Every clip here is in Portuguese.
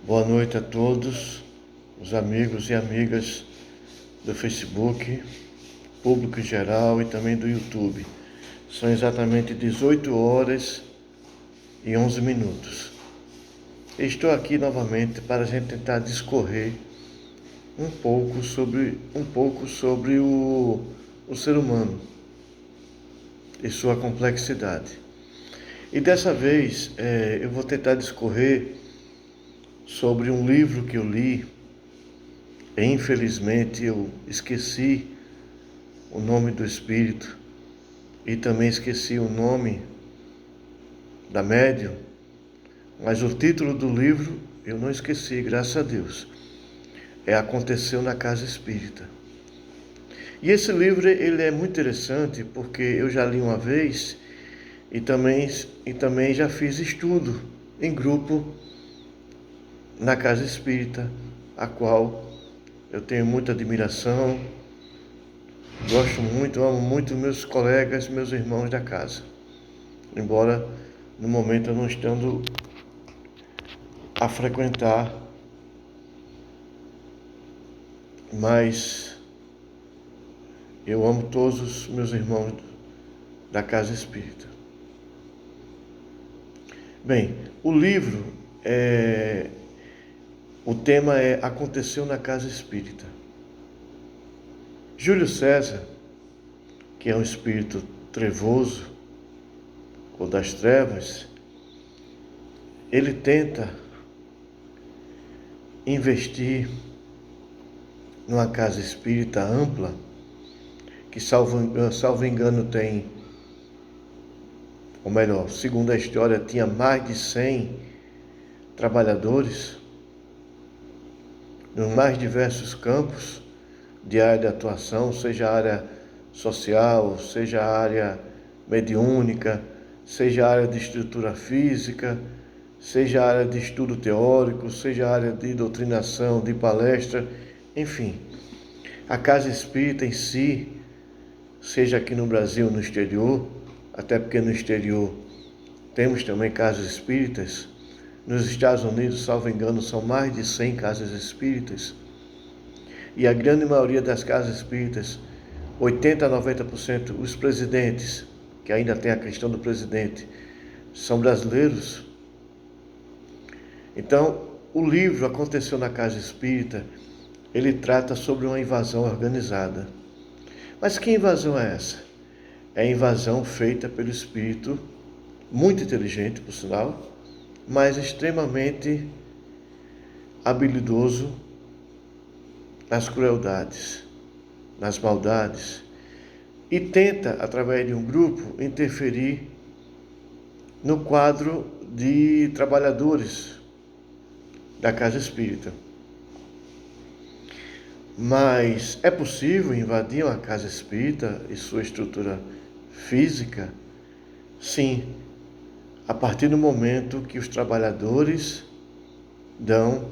Boa noite a todos, os amigos e amigas do Facebook, público em geral e também do YouTube. São exatamente 18 horas e 11 minutos. Estou aqui novamente para a gente tentar discorrer um pouco sobre o ser humano e sua complexidade. E dessa vez eu vou tentar discorrer sobre um livro que eu li, e infelizmente eu esqueci o nome do espírito e também esqueci o nome da médium, mas o título do livro eu não esqueci, graças a Deus. Aconteceu na Casa Espírita. E esse livro ele é muito interessante porque eu já li uma vez e também já fiz estudo em grupo na Casa Espírita, a qual eu tenho muita admiração, gosto muito, amo muito meus colegas, meus irmãos da casa. Embora no momento eu não estando a frequentar, mas eu amo todos os meus irmãos da Casa Espírita. Bem, o livro o tema Aconteceu na Casa Espírita. Júlio César, que é um espírito trevoso ou das trevas, ele tenta investir numa casa espírita ampla, que salvo engano tem, ou melhor, segundo a história, tinha mais de 100 trabalhadores, nos mais diversos campos de área de atuação, seja a área social, seja a área mediúnica, seja a área de estrutura física, seja a área de estudo teórico, seja a área de doutrinação, de palestra, enfim. A Casa Espírita em si, seja aqui no Brasil ou no exterior, até porque no exterior temos também casas espíritas. Nos Estados Unidos, salvo engano, são mais de 100 casas espíritas. E a grande maioria das casas espíritas, 80% a 90%, os presidentes, que ainda tem a questão do presidente, são brasileiros. Então, o livro Aconteceu na Casa Espírita, ele trata sobre uma invasão organizada. Mas que invasão é essa? É a invasão feita pelo espírito, muito inteligente, por sinal, mas extremamente habilidoso nas crueldades, nas maldades, e tenta, através de um grupo, interferir no quadro de trabalhadores da Casa Espírita. Mas é possível invadir uma Casa Espírita e sua estrutura física? Sim, a partir do momento que os trabalhadores dão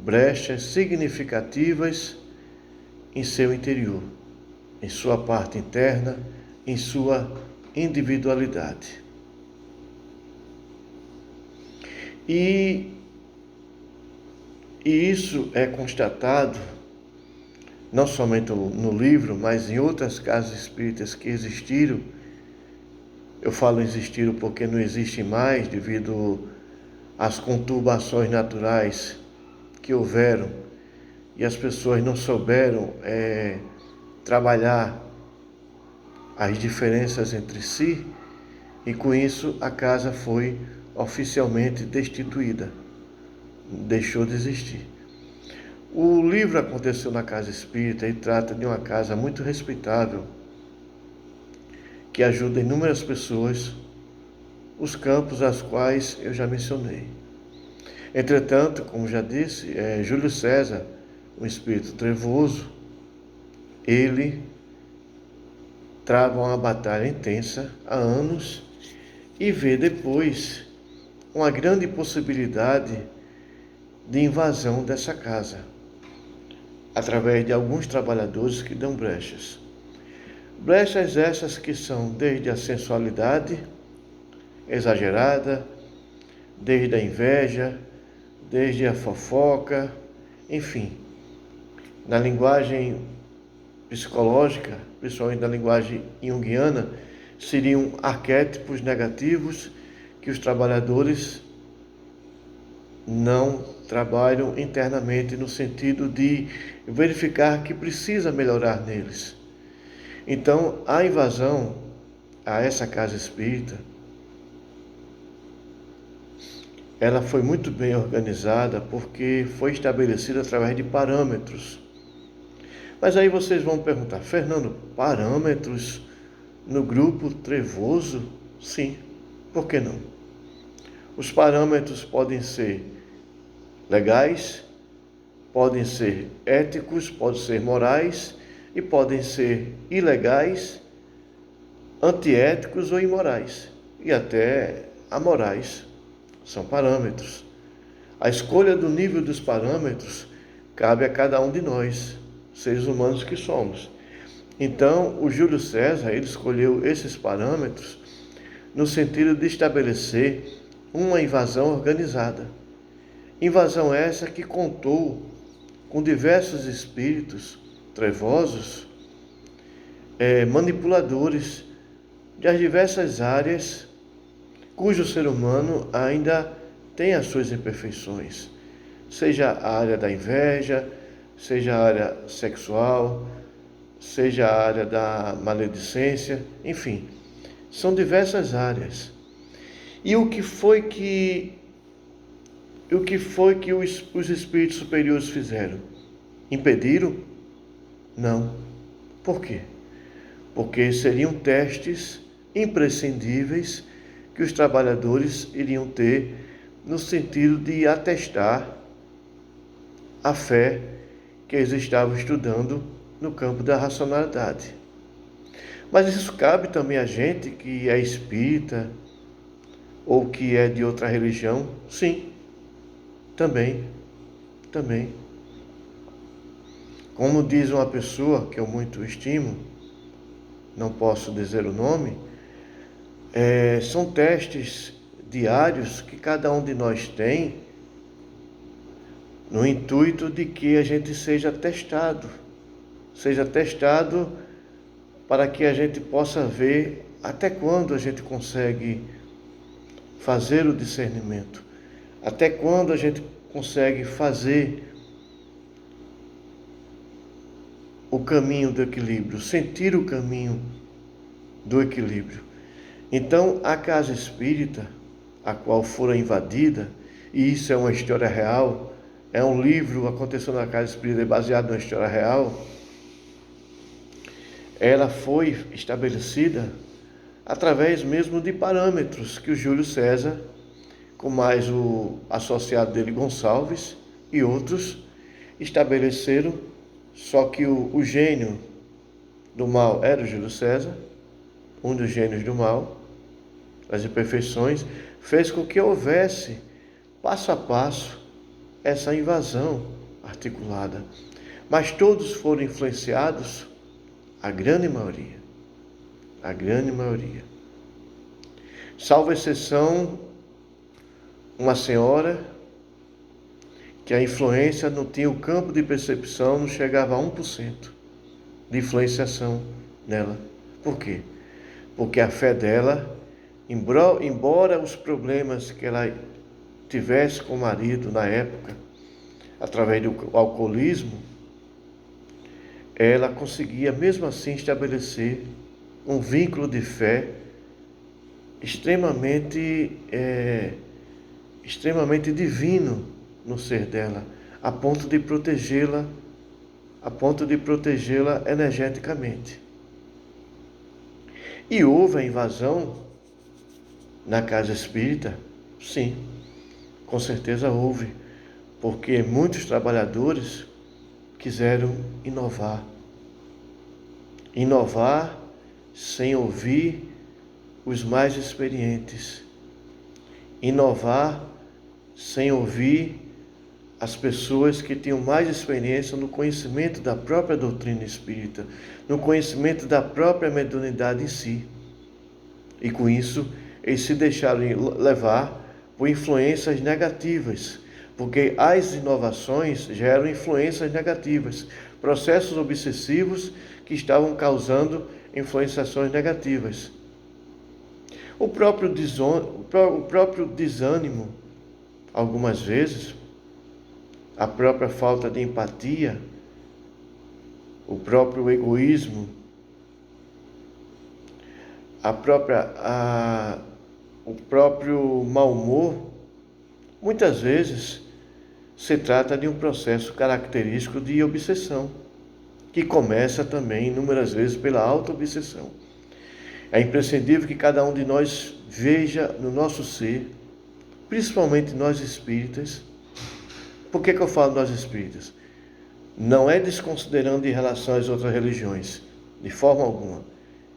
brechas significativas em seu interior, em sua parte interna, em sua individualidade. E isso é constatado não somente no livro, mas em outras casas espíritas que existiram. Eu falo existiram porque não existem mais devido às conturbações naturais que houveram e as pessoas não souberam trabalhar as diferenças entre si, e com isso a casa foi oficialmente destituída, deixou de existir. O livro Aconteceu na Casa Espírita e trata de uma casa muito respeitável, que ajuda inúmeras pessoas, os campos aos quais eu já mencionei. Entretanto, como já disse, Júlio César, um espírito trevoso, ele trava uma batalha intensa há anos e vê depois uma grande possibilidade de invasão dessa casa, através de alguns trabalhadores que dão brechas. Brechas essas que são desde a sensualidade exagerada, desde a inveja, desde a fofoca, enfim. Na linguagem psicológica, principalmente na linguagem junguiana, seriam arquétipos negativos que os trabalhadores não trabalham internamente no sentido de verificar que precisa melhorar neles. Então, a invasão a essa casa espírita, ela foi muito bem organizada porque foi estabelecida através de parâmetros. Mas aí vocês vão perguntar, Fernando, parâmetros no grupo trevoso? Sim, por que não? Os parâmetros podem ser legais, podem ser éticos, podem ser morais e podem ser ilegais, antiéticos ou imorais e até amorais. São parâmetros. A escolha do nível dos parâmetros cabe a cada um de nós, seres humanos que somos. Então, o Júlio César, ele escolheu esses parâmetros no sentido de estabelecer uma invasão organizada. Invasão essa que contou com diversos espíritos trevosos, manipuladores das diversas áreas, cujo ser humano ainda tem as suas imperfeições, seja a área da inveja, seja a área sexual, seja a área da maledicência, enfim, são diversas áreas. E o que foi que os espíritos superiores fizeram? Impediram? Não. Por quê? Porque seriam testes imprescindíveis que os trabalhadores iriam ter no sentido de atestar a fé que eles estavam estudando no campo da racionalidade. Mas isso cabe também a gente que é espírita ou que é de outra religião? Sim, também. Como diz uma pessoa que eu muito estimo, não posso dizer o nome, são testes diários que cada um de nós tem no intuito de que a gente seja testado para que a gente possa ver até quando a gente consegue fazer o discernimento, até quando a gente consegue fazer o caminho do equilíbrio, sentir o caminho do equilíbrio. Então, a casa espírita, a qual fora invadida, e isso é uma história real, é um livro acontecendo na casa espírita baseado numa história real, ela foi estabelecida através mesmo de parâmetros que o Júlio César, com mais o associado dele Gonçalves e outros, estabeleceram, só que o gênio do mal era o Júlio César, um dos gênios do mal, as imperfeições, fez com que houvesse, passo a passo, essa invasão articulada. Mas todos foram influenciados, a grande maioria. Salvo exceção, uma senhora que a influência não tinha o campo de percepção, não chegava a 1% de influenciação nela. Por quê? Porque a fé dela, embora os problemas que ela tivesse com o marido na época, através do alcoolismo, ela conseguia mesmo assim estabelecer um vínculo de fé extremamente divino no ser dela, a ponto de protegê-la energeticamente. E houve a invasão na casa espírita? Sim, com certeza houve, porque muitos trabalhadores quiseram inovar sem ouvir os mais experientes, inovar sem ouvir as pessoas que tinham mais experiência no conhecimento da própria doutrina espírita, no conhecimento da própria mediunidade em si. E com isso, eles se deixaram levar por influências negativas, porque as inovações geram influências negativas, processos obsessivos que estavam causando influenciações negativas. O próprio desânimo, algumas vezes, a própria falta de empatia, o próprio egoísmo, o próprio mau humor, muitas vezes se trata de um processo característico de obsessão, que começa também, inúmeras vezes, pela auto-obsessão. É imprescindível que cada um de nós veja no nosso ser, principalmente nós espíritas. Por que eu falo nós espíritas? Não é desconsiderando em relação às outras religiões, de forma alguma.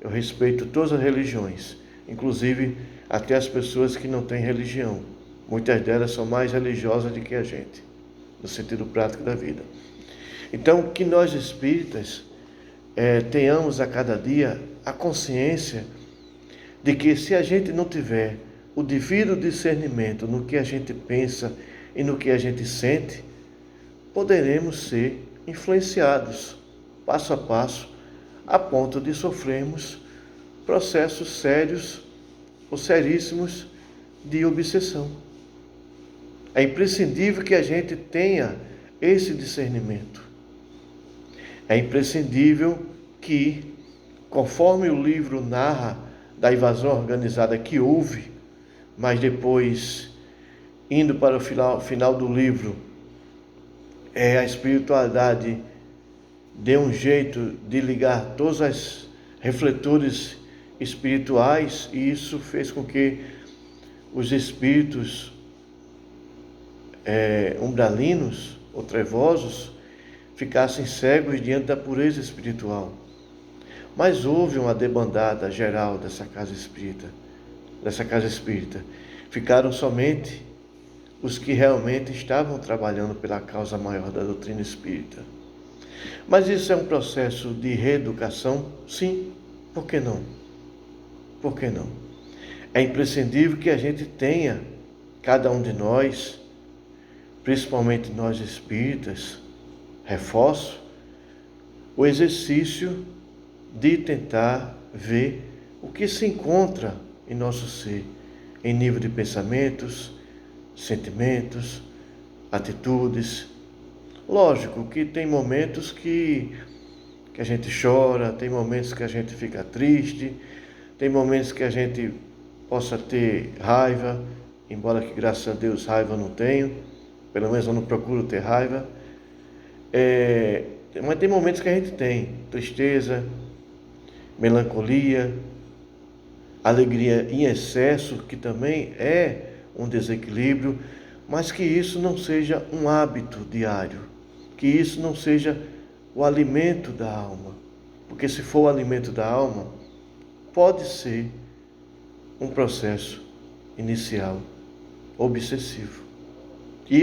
Eu respeito todas as religiões, inclusive até as pessoas que não têm religião. Muitas delas são mais religiosas do que a gente, no sentido prático da vida. Então, que nós espíritas tenhamos a cada dia a consciência de que se a gente não tiver o devido discernimento no que a gente pensa e no que a gente sente, poderemos ser influenciados passo a passo a ponto de sofrermos processos sérios ou seríssimos de obsessão. É imprescindível que a gente tenha esse discernimento. É imprescindível que, conforme o livro narra da invasão organizada que houve, mas depois, indo para o final do livro, a espiritualidade deu um jeito de ligar todos os refletores espirituais, e isso fez com que os espíritos umbralinos ou trevosos ficassem cegos diante da pureza espiritual. Mas houve uma debandada geral dessa casa espírita. Ficaram somente os que realmente estavam trabalhando pela causa maior da doutrina espírita. Mas isso é um processo de reeducação? Sim. Por que não? Por que não? É imprescindível que a gente tenha, cada um de nós, principalmente nós espíritas, reforço, o exercício de tentar ver o que se encontra em nosso ser, em nível de pensamentos, sentimentos, atitudes. Lógico que tem momentos que a gente chora, tem momentos que a gente fica triste, tem momentos que a gente possa ter raiva, embora que, graças a Deus, raiva eu não tenho, pelo menos eu não procuro ter raiva. Mas tem momentos que a gente tem tristeza, melancolia, alegria em excesso, que também é um desequilíbrio, mas que isso não seja um hábito diário, que isso não seja o alimento da alma, porque se for o alimento da alma, pode ser um processo inicial obsessivo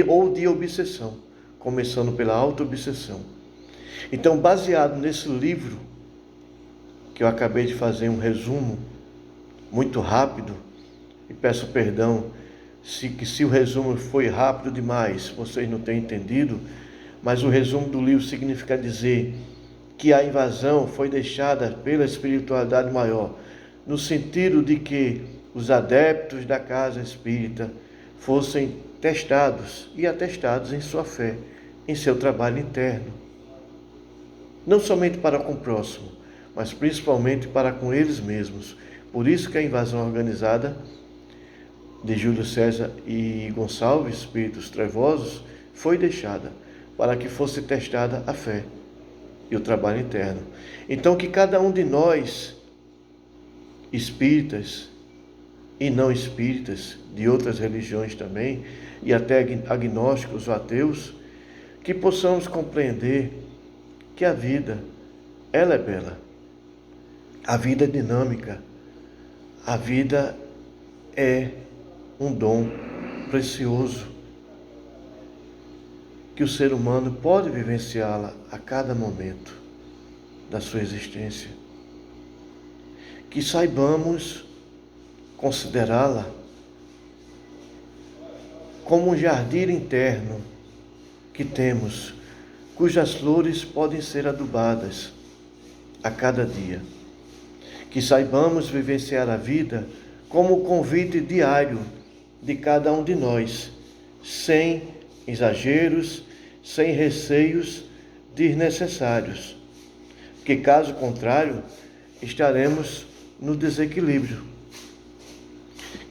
ou de obsessão, começando pela auto-obsessão. Então, baseado nesse livro, que eu acabei de fazer um resumo muito rápido, e peço perdão se o resumo foi rápido demais, vocês não têm entendido, mas o resumo do livro significa dizer que a invasão foi deixada pela espiritualidade maior, no sentido de que os adeptos da casa espírita fossem testados e atestados em sua fé, em seu trabalho interno. Não somente para com o próximo, mas principalmente para com eles mesmos. Por isso que a invasão organizada de Júlio César e Gonçalves, espíritos trevosos, foi deixada para que fosse testada a fé e o trabalho interno. Então, que cada um de nós, espíritas e não espíritas, de outras religiões também, e até agnósticos ou ateus, que possamos compreender que a vida, ela é bela. A vida é dinâmica. A vida é um dom precioso que o ser humano pode vivenciá-la a cada momento da sua existência. Que saibamos considerá-la como um jardim interno que temos, cujas flores podem ser adubadas a cada dia. Que saibamos vivenciar a vida como o convite diário de cada um de nós, sem exageros, sem receios desnecessários, porque caso contrário, estaremos no desequilíbrio.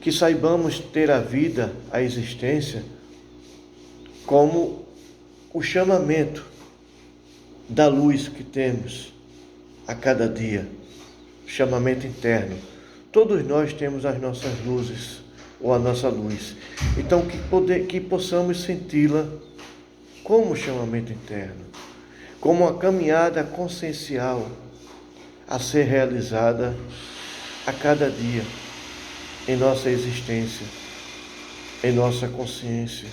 Que saibamos ter a vida, a existência, como o chamamento da luz que temos a cada dia, chamamento interno. Todos nós temos as nossas luzes, ou a nossa luz. Então, que possamos senti-la como chamamento interno, como uma caminhada consciencial a ser realizada a cada dia em nossa existência, em nossa consciência,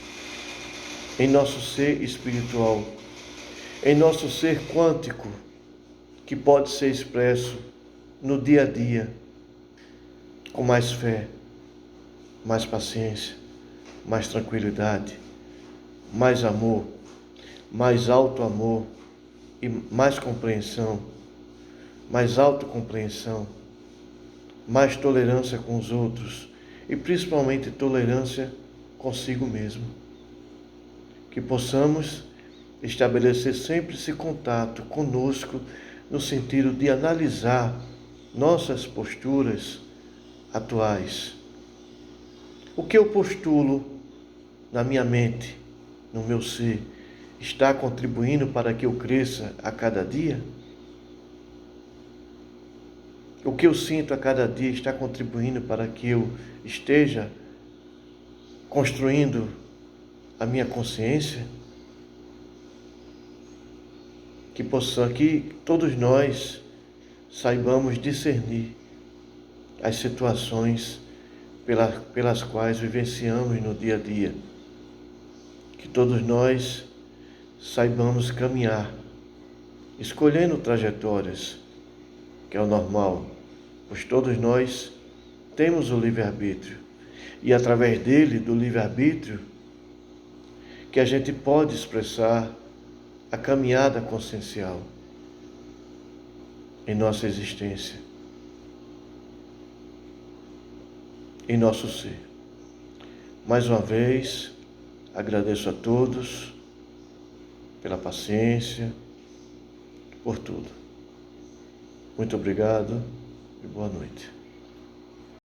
em nosso ser espiritual, em nosso ser quântico, que pode ser expresso no dia a dia, com mais fé, mais paciência, mais tranquilidade, mais amor, mais alto amor e mais compreensão, mais autocompreensão, mais tolerância com os outros e principalmente tolerância consigo mesmo. Que possamos estabelecer sempre esse contato conosco no sentido de analisar nossas posturas atuais. O que eu postulo na minha mente, no meu ser, está contribuindo para que eu cresça a cada dia? O que eu sinto a cada dia está contribuindo para que eu esteja construindo a minha consciência? Que todos nós saibamos discernir as situações pelas quais vivenciamos no dia a dia. Que todos nós saibamos caminhar, escolhendo trajetórias, que é o normal, pois todos nós temos o livre-arbítrio. E através dele, do livre-arbítrio, que a gente pode expressar a caminhada consciencial em nossa existência, em nosso ser. Mais uma vez, agradeço a todos pela paciência, por tudo. Muito obrigado e boa noite.